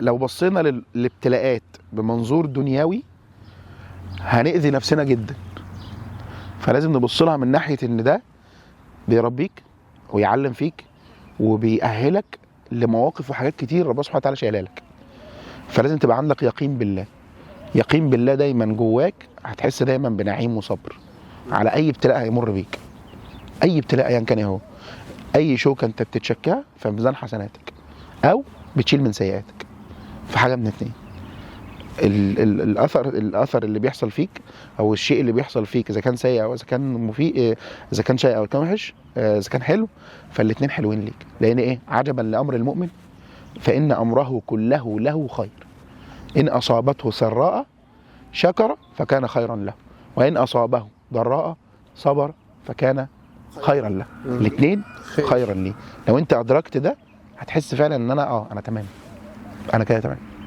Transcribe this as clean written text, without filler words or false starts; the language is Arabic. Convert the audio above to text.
لو بصينا للابتلاءات بمنظور دنيوي هنأذي نفسنا جدا، فلازم نبص لها من ناحية ان ده بيربيك ويعلم فيك وبيأهلك لمواقف وحاجات كتير ربنا سبحانه وتعالى شايلها لك. فلازم تبقى عندك يقين بالله، يقين بالله دايما جواك، هتحس دايما بنعيم وصبر على اي ابتلاء هيمر بيك، اي ابتلاء ايا كان هو، اي شوكه انت بتتشكاها في ميزان حسناتك او بتشيل من سيئاتك، في حاجه من اتنين. الاثر اللي بيحصل فيك او الشيء اللي بيحصل فيك اذا كان سيء او اذا كان مفيد، اذا كان شيء او كان وحش، اذا كان حلو، فالاتنين حلوين ليك. لان ايه؟ عجبا لامر المؤمن فان امره كله له خير، ان اصابته سراء شكر فكان خيرا له، وان اصابه ضراء صبر فكان خيرا له. الاثنين خيرا ليه. لو انت ادركت ده هتحس فعلا ان انا تمام، انا كده تمام.